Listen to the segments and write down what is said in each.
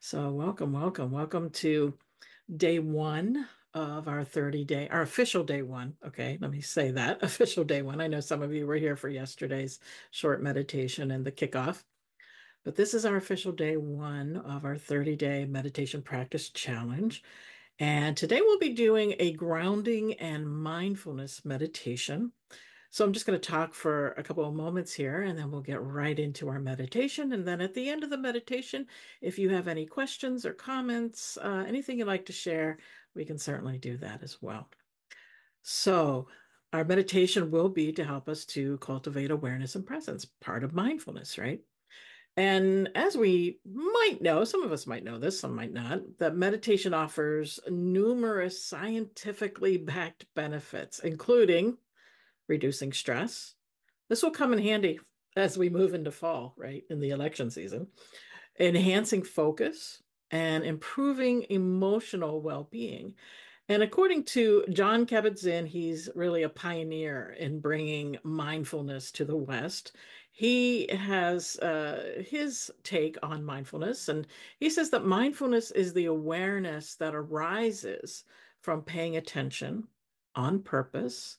So, welcome to day one of our 30 day, our official day one. Okay, let me say that official day one. I know some of you were here for yesterday's short meditation and the kickoff, but this is our official day one of our 30-day meditation practice challenge. And today we'll be doing a grounding and mindfulness meditation. So I'm just going to talk for a couple of moments here and then we'll get right into our meditation. And then at the end of the meditation, if you have any questions or comments, anything you'd like to share, we can certainly do that as well. So our meditation will be to help us to cultivate awareness and presence, part of mindfulness, right? And as we might know, some of us might know this, some might not, that meditation offers numerous scientifically backed benefits, including reducing stress. This will come in handy as we move into fall, right, in the election season, enhancing focus and improving emotional well being. And according to John Kabat-Zinn, he's really a pioneer in bringing mindfulness to the West. He has his take on mindfulness, and he says that mindfulness is the awareness that arises from paying attention on purpose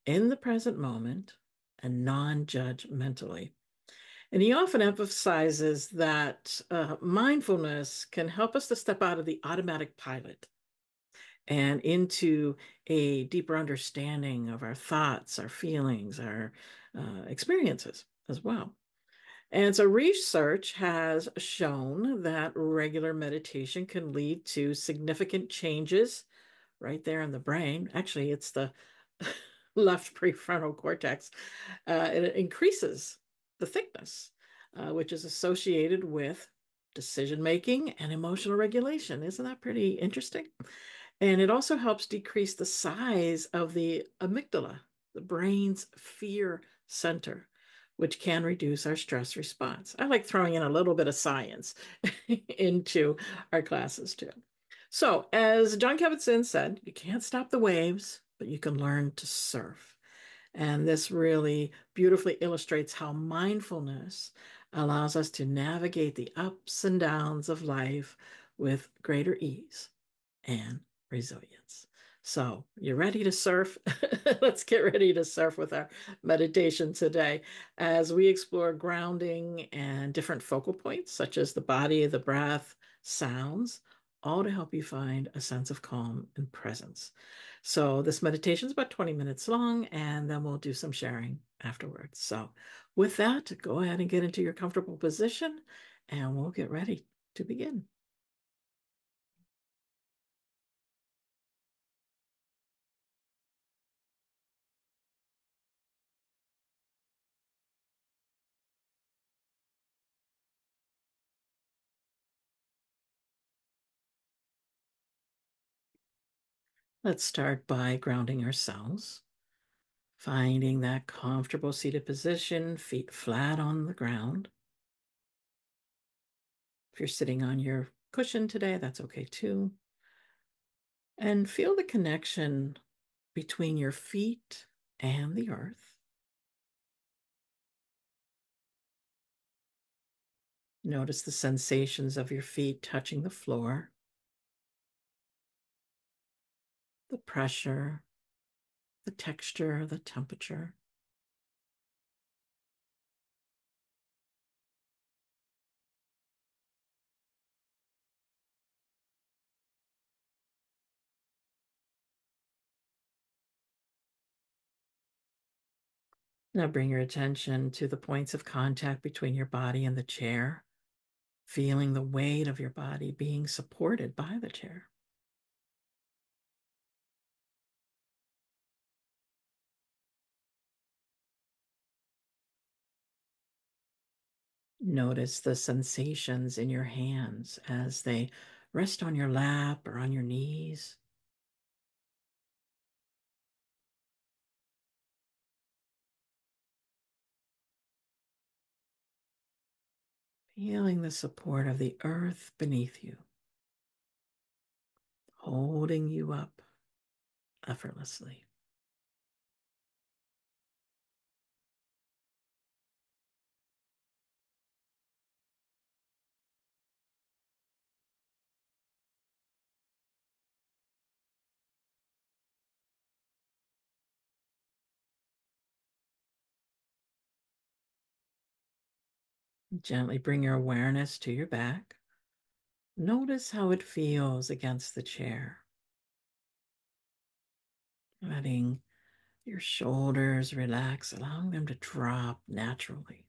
in the present moment and non-judgmentally. And he often emphasizes that mindfulness can help us to step out of the automatic pilot and into a deeper understanding of our thoughts, our feelings, our experiences as well. And so research has shown that regular meditation can lead to significant changes right there in the brain. Actually, it's the left prefrontal cortex. It increases the thickness, which is associated with decision making and emotional regulation. Isn't that pretty interesting? And it also helps decrease the size of the amygdala, the brain's fear center, which can reduce our stress response. I like throwing in a little bit of science into our classes too. So, as John Kabat-Zinn said, you can't stop the waves, but you can learn to surf. And this really beautifully illustrates how mindfulness allows us to navigate the ups and downs of life with greater ease and resilience. So, you ready to surf? Let's get ready to surf with our meditation today as we explore grounding and different focal points, such as the body, the breath, sounds, all to help you find a sense of calm and presence. So, this meditation is about 20 minutes long, and then we'll do some sharing afterwards. So, with that, go ahead and get into your comfortable position, and we'll get ready to begin. Let's start by grounding ourselves, finding that comfortable seated position, feet flat on the ground. If you're sitting on your cushion today, that's okay too. And feel the connection between your feet and the earth. Notice the sensations of your feet touching the floor, the pressure, the texture, the temperature. Now bring your attention to the points of contact between your body and the chair, feeling the weight of your body being supported by the chair. Notice the sensations in your hands as they rest on your lap or on your knees. Feeling the support of the earth beneath you, holding you up effortlessly. Gently bring your awareness to your back. Notice how it feels against the chair. Letting your shoulders relax, allowing them to drop naturally.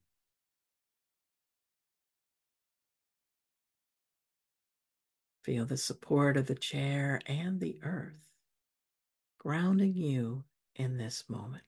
Feel the support of the chair and the earth, grounding you in this moment.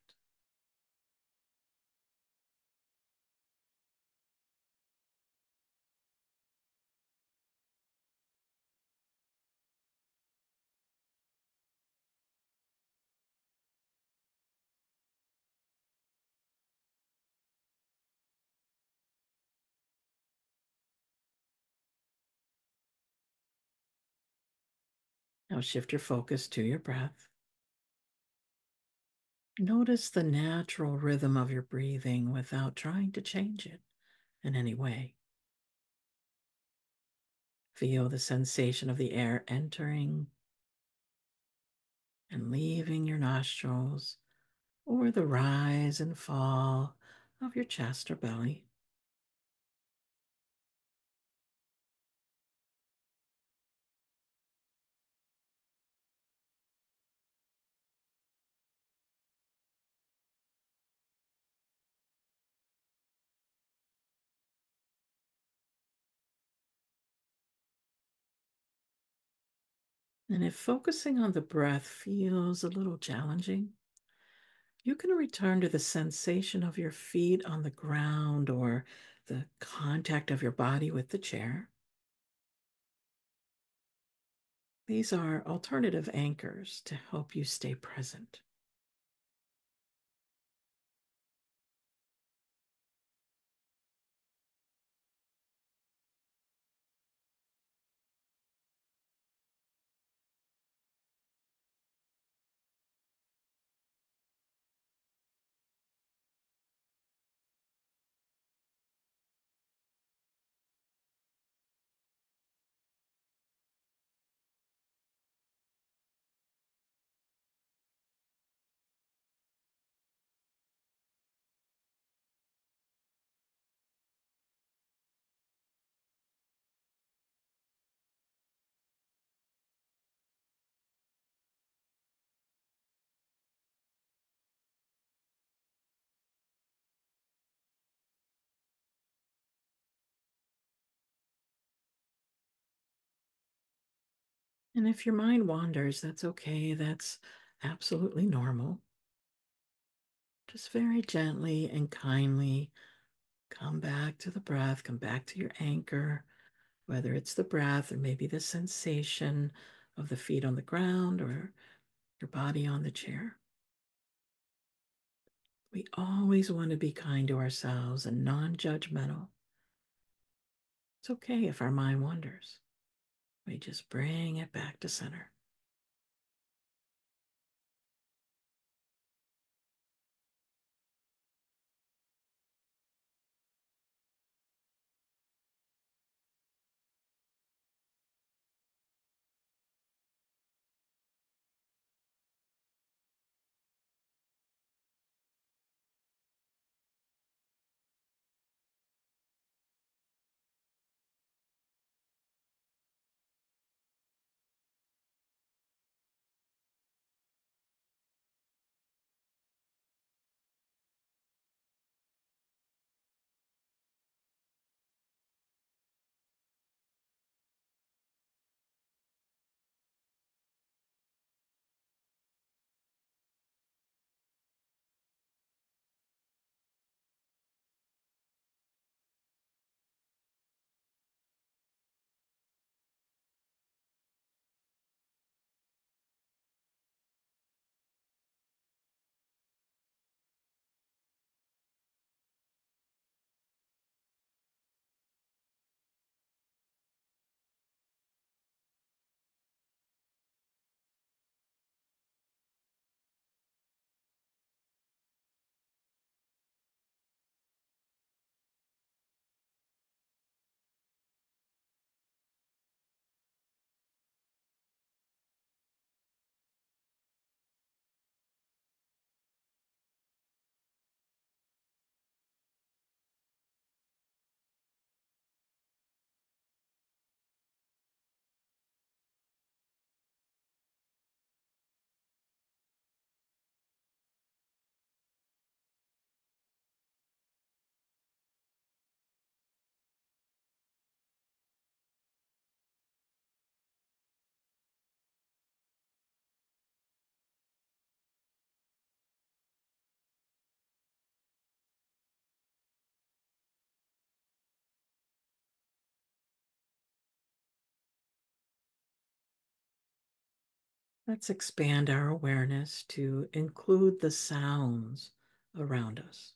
Now shift your focus to your breath. Notice the natural rhythm of your breathing without trying to change it in any way. Feel the sensation of the air entering and leaving your nostrils, or the rise and fall of your chest or belly. And if focusing on the breath feels a little challenging, you can return to the sensation of your feet on the ground or the contact of your body with the chair. These are alternative anchors to help you stay present. And if your mind wanders, that's okay. That's absolutely normal. Just very gently and kindly come back to the breath, come back to your anchor, whether it's the breath or maybe the sensation of the feet on the ground or your body on the chair. We always want to be kind to ourselves and non judgmental. It's okay if our mind wanders. We just bring it back to center. Let's expand our awareness to include the sounds around us.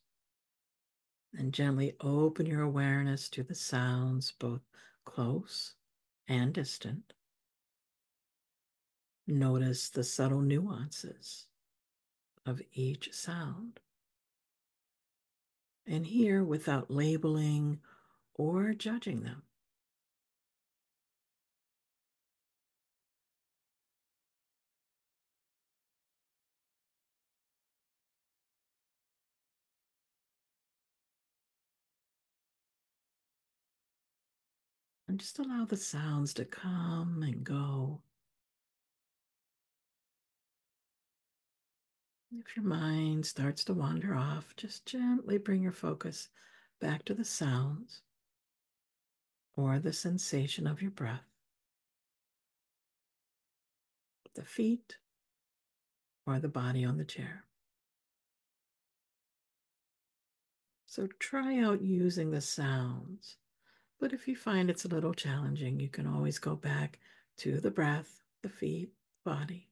And gently open your awareness to the sounds, both close and distant. Notice the subtle nuances of each sound. And hear without labeling or judging them. And just allow the sounds to come and go. If your mind starts to wander off, just gently bring your focus back to the sounds or the sensation of your breath, the feet, or the body on the chair. So try out using the sounds, but if you find it's a little challenging, you can always go back to the breath, the feet, body.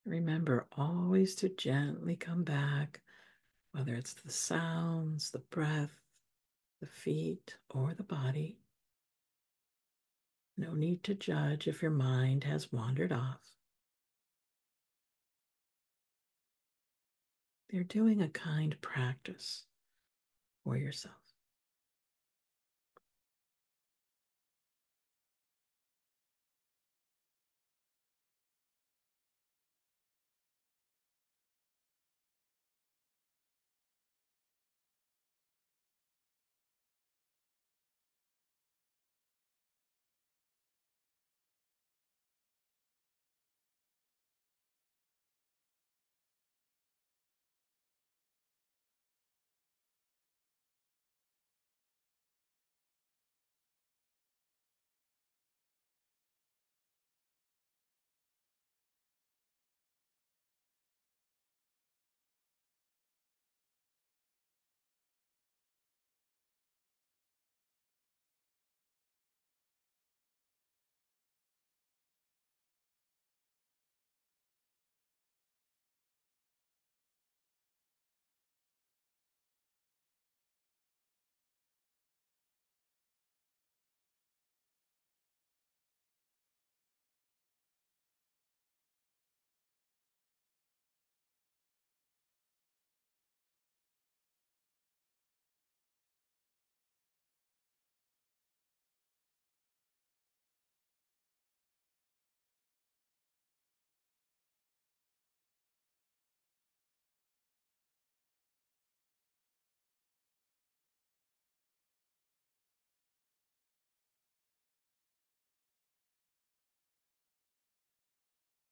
Remember always to gently come back, whether it's the sounds, the breath, the feet, or the body. No need to judge if your mind has wandered off. You're doing a kind practice for yourself.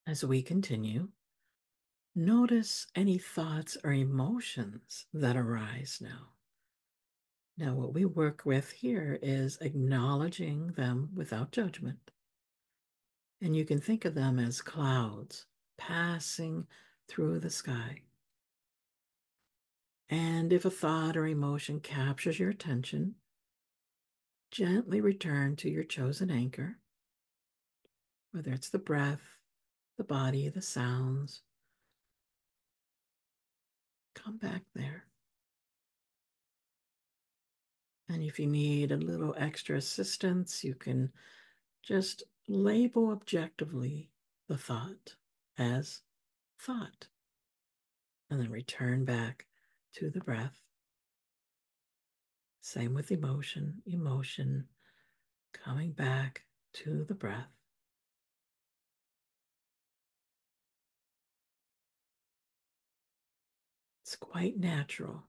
As we continue, notice any thoughts or emotions that arise now. Now, what we work with here is acknowledging them without judgment. And you can think of them as clouds passing through the sky. And if a thought or emotion captures your attention, gently return to your chosen anchor, whether it's the breath, the body, the sounds. Come back there. And if you need a little extra assistance, you can just label objectively the thought as thought, and then return back to the breath. Same with emotion, coming back to the breath. It's quite natural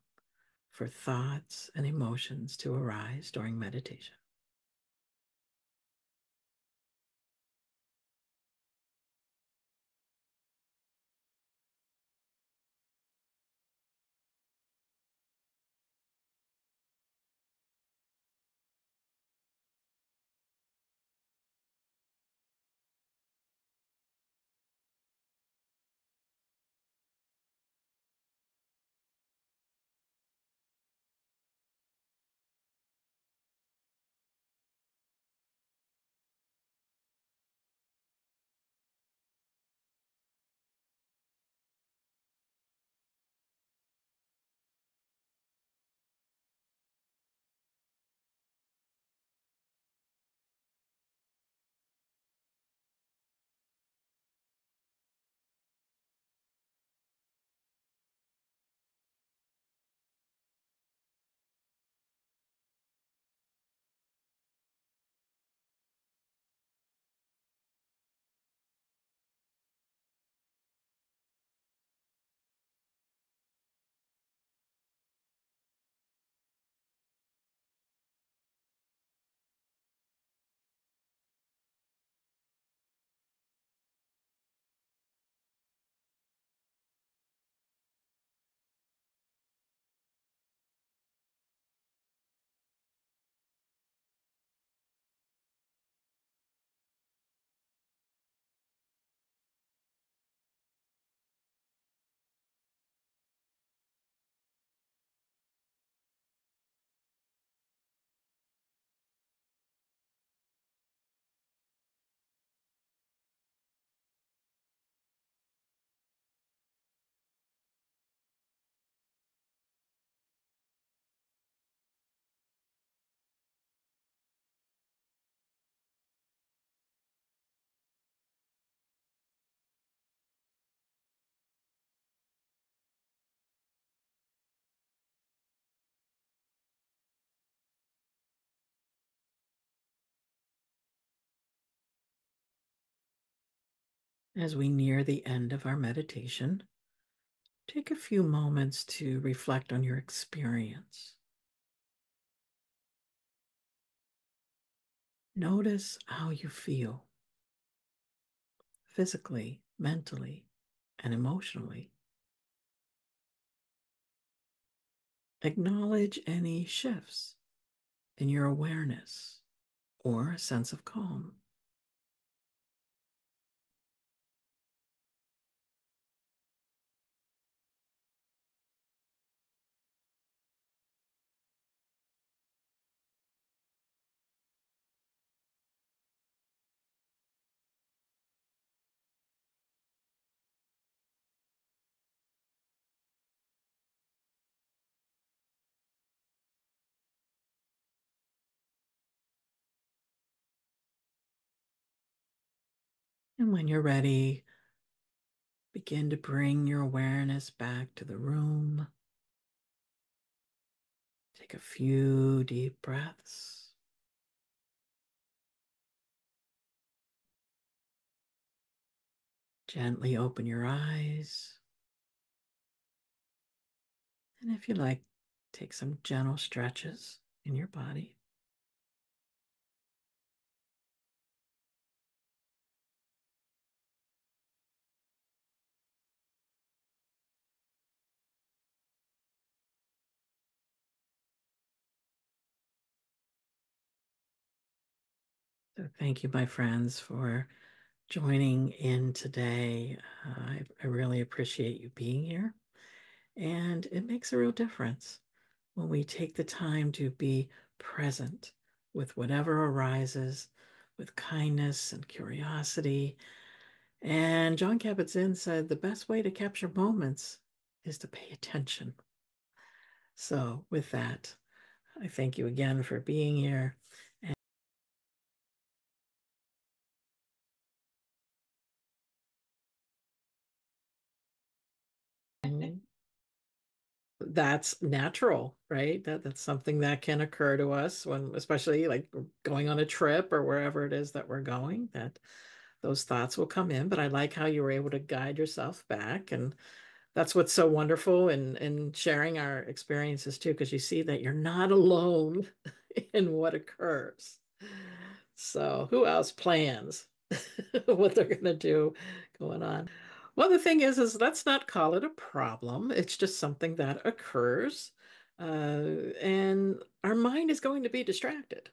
for thoughts and emotions to arise during meditation. As we near the end of our meditation, take a few moments to reflect on your experience. Notice how you feel physically, mentally, and emotionally. Acknowledge any shifts in your awareness or a sense of calm. And when you're ready, begin to bring your awareness back to the room. Take a few deep breaths. Gently open your eyes. And if you like, take some gentle stretches in your body. So thank you, my friends, for joining in today. I really appreciate you being here. And it makes a real difference when we take the time to be present with whatever arises with kindness and curiosity. And John Kabat-Zinn said the best way to capture moments is to pay attention. So, with that, I thank you again for being here. And that's natural, right? That's something that can occur to us when, especially like going on a trip or wherever it is that we're going, that those thoughts will come in. But I like how you were able to guide yourself back. And that's what's so wonderful in sharing our experiences too, because you see that you're not alone in what occurs. So who else plans what they're going to do going on? Well, the thing is let's not call it a problem. It's just something that occurs. And our mind is going to be distracted,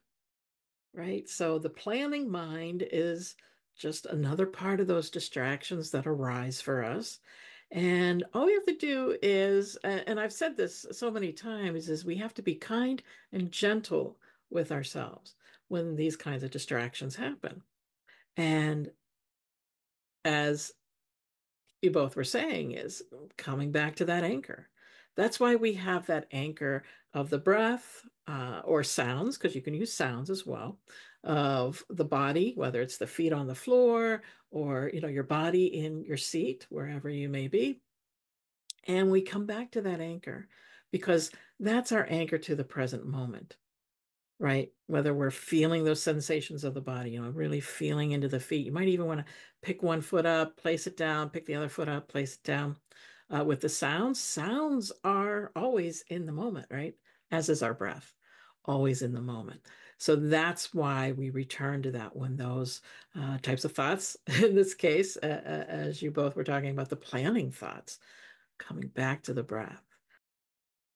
right? So the planning mind is just another part of those distractions that arise for us. And all we have to do is, and I've said this so many times, is we have to be kind and gentle with ourselves when these kinds of distractions happen. And as you both were saying, is coming back to that anchor. That's why we have that anchor of the breath or sounds, because you can use sounds as well, of the body, whether it's the feet on the floor or your body in your seat, wherever you may be. And we come back to that anchor because that's our anchor to the present moment, right? Whether we're feeling those sensations of the body, really feeling into the feet. You might even want to pick one foot up, place it down, pick the other foot up, place it down. With the sounds, sounds are always in the moment, right? As is our breath, always in the moment. So that's why we return to that when those types of thoughts, in this case, as you both were talking about, the planning thoughts, coming back to the breath.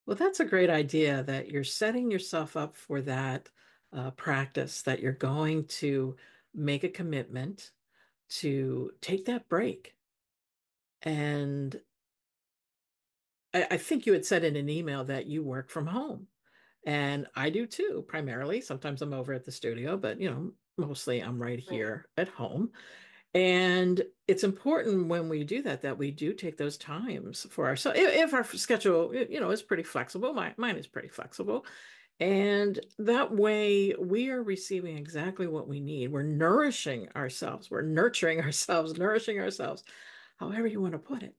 Well, that's a great idea that you're setting yourself up for that practice, that you're going to make a commitment to take that break. And I think you had said in an email that you work from home. And I do too, primarily. Sometimes I'm over at the studio, but mostly I'm right here at home. And it's important when we do that, that we do take those times for ourselves. If our schedule, is pretty flexible, mine is pretty flexible. And that way we are receiving exactly what we need. We're nourishing ourselves. We're nurturing ourselves, nourishing ourselves, however you want to put it,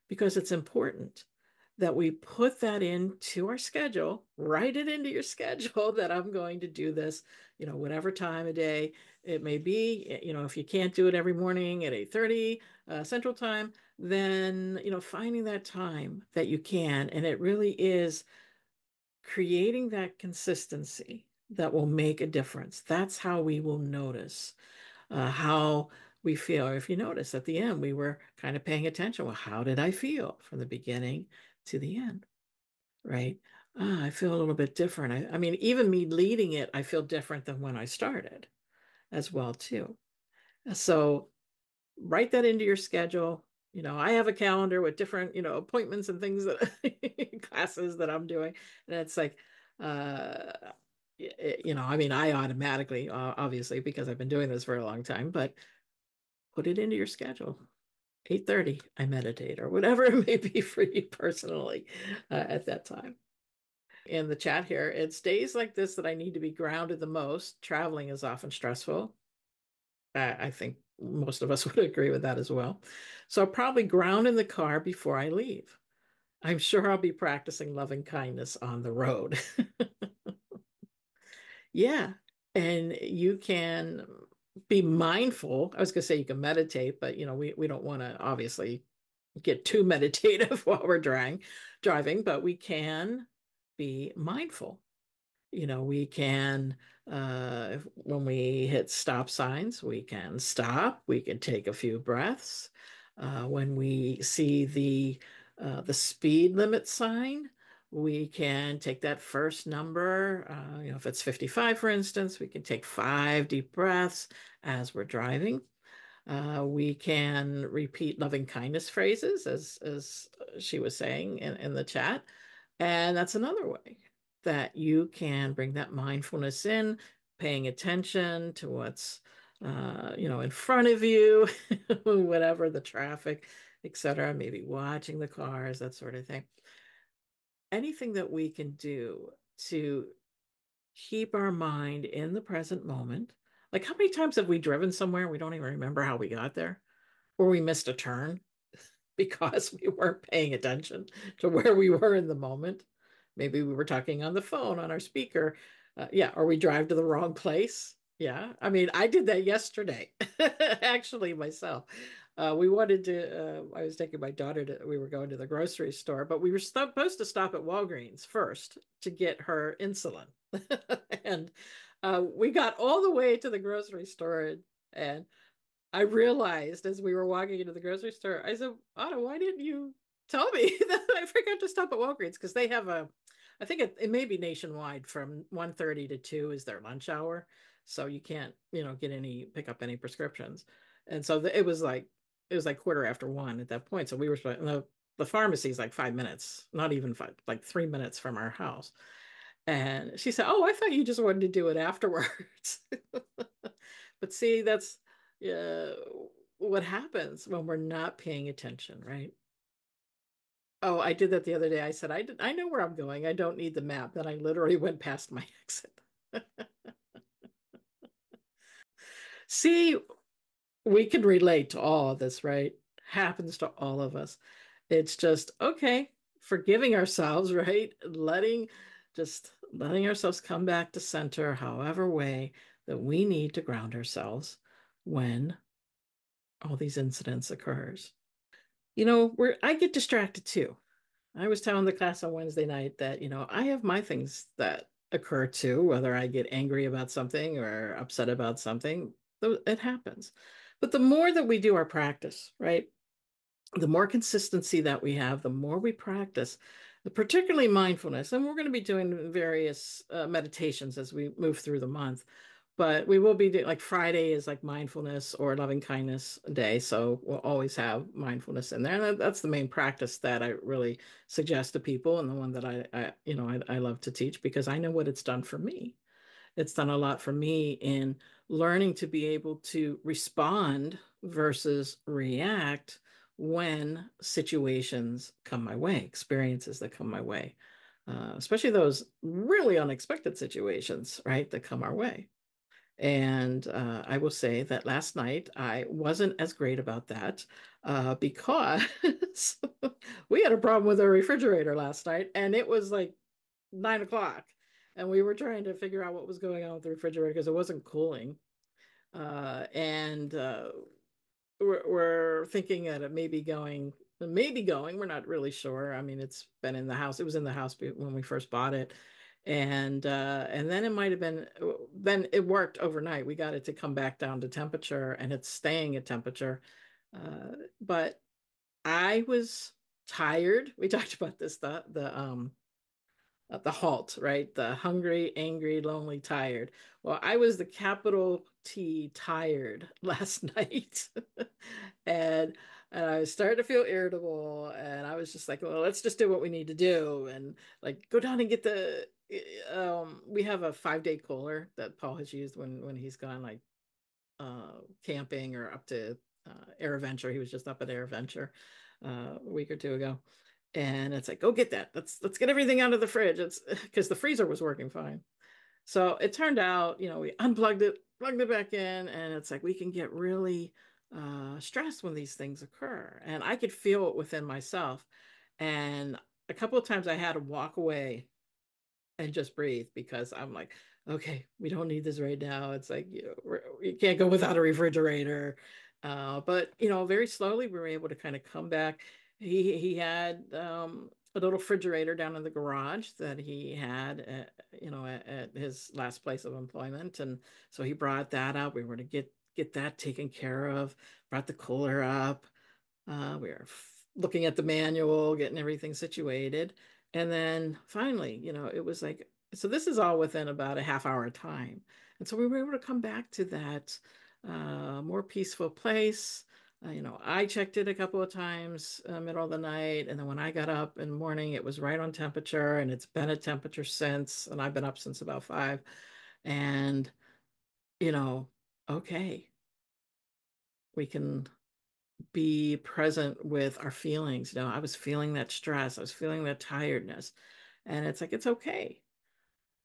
because it's important that we put that into our schedule, write it into your schedule that I'm going to do this, whatever time of day it may be. If you can't do it every morning at 8:30 Central Time, then, finding that time that you can. And it really is creating that consistency that will make a difference. That's how we will notice how we feel. If you notice at the end, we were kind of paying attention. Well, how did I feel from the beginning to the end? Right? I feel a little bit different. I mean, even me leading it, I feel different than when I started as well, too. So write that into your schedule. I have a calendar with different, appointments and things that classes that I'm doing. And it's like, uh, I mean, I automatically, obviously, because I've been doing this for a long time, but put it into your schedule. 8:30, I meditate, or whatever it may be for you personally at that time. In the chat here, it's days like this that I need to be grounded the most. Traveling is often stressful. I think most of us would agree with that as well. So I'll probably ground in the car before I leave. I'm sure I'll be practicing loving kindness on the road. Yeah. And you can be mindful. I was going to say you can meditate, but we don't want to obviously get too meditative while we're driving, but we can be mindful. We can, when we hit stop signs, we can stop. We can take a few breaths. When we see the speed limit sign, We can take that first number, if it's 55, for instance, we can take 5 deep breaths as we're driving. We can repeat loving kindness phrases, as she was saying in the chat. And that's another way that you can bring that mindfulness in, paying attention to what's in front of you, whatever the traffic, etc. Maybe watching the cars, that sort of thing. Anything that we can do to keep our mind in the present moment. Like, how many times have we driven somewhere and we don't even remember how we got there? Or we missed a turn because we weren't paying attention to where we were in the moment. Maybe we were talking on the phone on our speaker. Yeah, or we drive to the wrong place. Yeah, I mean, I did that yesterday, actually, myself. We wanted to, I was taking my daughter to, we were going to the grocery store, but we were supposed to stop at Walgreens first to get her insulin. And we got all the way to the grocery store, and I realized as we were walking into the grocery store, I said, Anna, why didn't you tell me that I forgot to stop at Walgreens? Because they have I think it may be nationwide from 1:30 to 2 is their lunch hour. So you can't, pick up any prescriptions. And so it was like quarter after 1 at that point. So we were, the pharmacy is like 5 minutes, not even five, like 3 minutes from our house. And she said, "Oh, I thought you just wanted to do it afterwards." But see, that's uh, what happens when we're not paying attention, right? Oh, I did that the other day. I said, I know where I'm going. I don't need the map. Then I literally went past my exit. See, we can relate to all of this, right? Happens to all of us. It's just, okay, forgiving ourselves, right? Letting ourselves come back to center, however way that we need to ground ourselves when all these incidents occurs. Where I get distracted too. I was telling the class on Wednesday night that, I have my things that occur too, whether I get angry about something or upset about something, it happens. But the more that we do our practice, right? The more consistency that we have, the more we practice, particularly mindfulness. And we're going to be doing various meditations as we move through the month. But we will be doing, like, Friday is like mindfulness or loving kindness day. So we'll always have mindfulness in there. And that's the main practice that I really suggest to people, and the one that I love to teach because I know what it's done for me. It's done a lot for me in learning to be able to respond versus react when situations come my way, experiences that come my way, especially those really unexpected situations, right, that come our way. And I will say that last night I wasn't as great about that because we had a problem with our refrigerator last night, and it was like 9 o'clock, and we were trying to figure out what was going on with the refrigerator because it wasn't cooling. And we're thinking that it may be going. We're not really sure. I mean, it's been in the house. It was in the house when we first bought it, and then it might have been. Then it worked overnight. We got it to come back down to temperature, and it's staying at temperature. But I was tired. We talked about this the halt, right? The hungry, angry, lonely, tired. Well, I was the capital T tired last night. and and I was starting to feel irritable, and I was just like, well, let's just do what we need to do, and like go down and get the we have a 5-day cooler that Paul has used when he's gone, like camping or up to Air Venture. He was just up at Air Venture a week or two ago. And it's like, go get that. Let's get everything out of the fridge. It's because the freezer was working fine. So it turned out, we unplugged it, plugged it back in, and it's like we can get really stressed when these things occur. And I could feel it within myself. And a couple of times I had to walk away and just breathe because I'm like, okay, we don't need this right now. It's like, you can't go without a refrigerator. But very slowly we were able to kind of come back. He had a little refrigerator down in the garage that he had at his last place of employment, and so he brought that up. We were to get that taken care of. Brought the cooler up. We were looking at the manual, getting everything situated. And then finally, it was like, so this is all within about a half hour time. And so we were able to come back to that more peaceful place. I checked it a couple of times, middle of the night. And then when I got up in the morning, it was right on temperature and it's been at temperature since. And I've been up since about 5. And, you know, okay, we can be present with our feelings. I was feeling that stress, I was feeling that tiredness. And it's like, it's okay.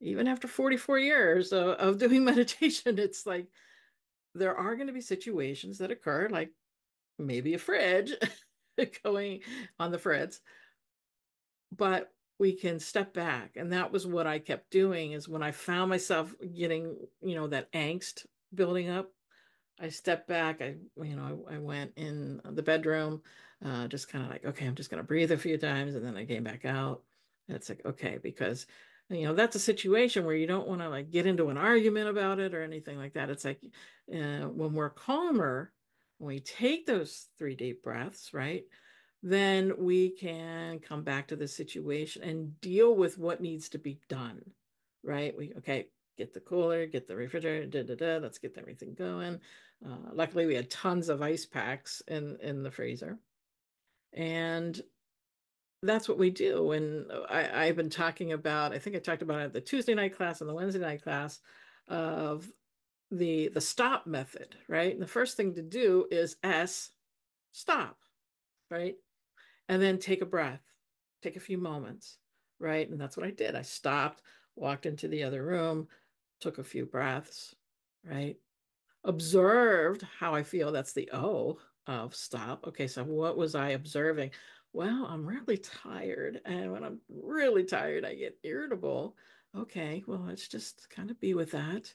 Even after 44 years of doing meditation, it's like there are going to be situations that occur, like maybe a fridge going on the fritz, but we can step back. And that was what I kept doing is when I found myself getting, that angst building up, I stepped back. I went in the bedroom, just kind of like, okay, I'm just going to breathe a few times. And then I came back out. And it's like, okay, because, that's a situation where you don't want to like get into an argument about it or anything like that. It's like when we're calmer, when we take those 3 deep breaths, right? Then we can come back to the situation and deal with what needs to be done, right? Okay, get the cooler, get the refrigerator, let's get everything going. Luckily, we had tons of ice packs in the freezer, and that's what we do. And I've been talking about, I think I talked about it at the Tuesday night class and the Wednesday night class of the stop method, right? And the first thing to do is stop, right? And then take a breath, take a few moments, right? And that's what I did. I stopped, walked into the other room, took a few breaths, right? Observed how I feel. That's the O of stop. Okay, so what was I observing? Well, I'm really tired. And when I'm really tired, I get irritable. Okay, well, let's just kind of be with that.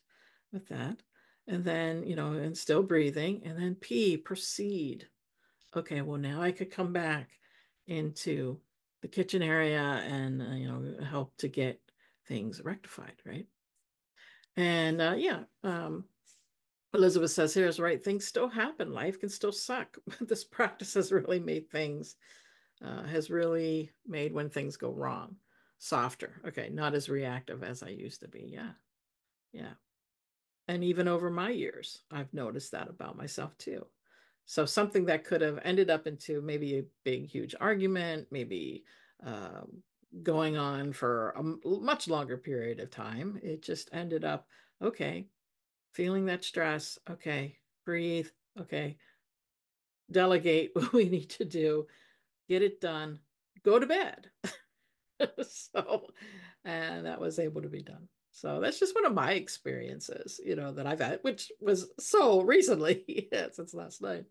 And then, and still breathing. And then P, proceed. Okay, well, now I could come back into the kitchen area and, help to get things rectified, right? And yeah, Elizabeth says here's right. Things still happen. Life can still suck. This practice has really made when things go wrong softer. Okay, not as reactive as I used to be. Yeah, yeah. And even over my years, I've noticed that about myself too. So something that could have ended up into maybe a big, huge argument, maybe um, going on for a much longer period of time, it just ended up, okay, feeling that stress. Okay, breathe. Okay, delegate what we need to do, get it done, go to bed. So, and that was able to be done. So that's just one of my experiences, that I've had, which was so recently, yeah, since last night.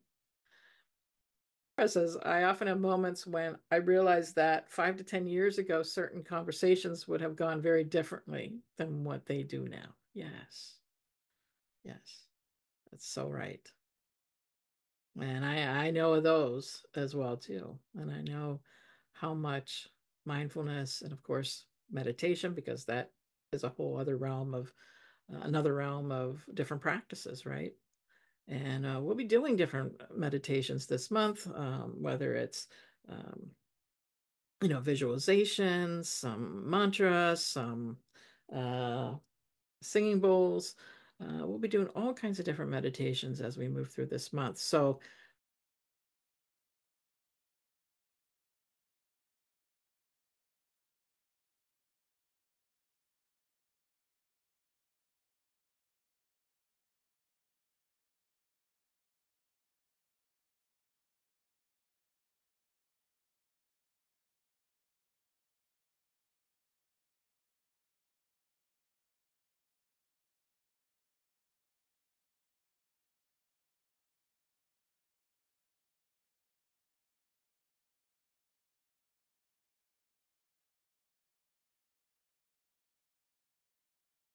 Says, I often have moments when I realize that 5 to 10 years ago, certain conversations would have gone very differently than what they do now. Yes, yes, that's so right. And I know of those as well too. And I know how much mindfulness and of course meditation, because that is a whole other realm of another realm of different practices, right? And we'll be doing different meditations this month, whether it's visualizations, some mantras, some uh, singing bowls. We'll be doing all kinds of different meditations as we move through this month. So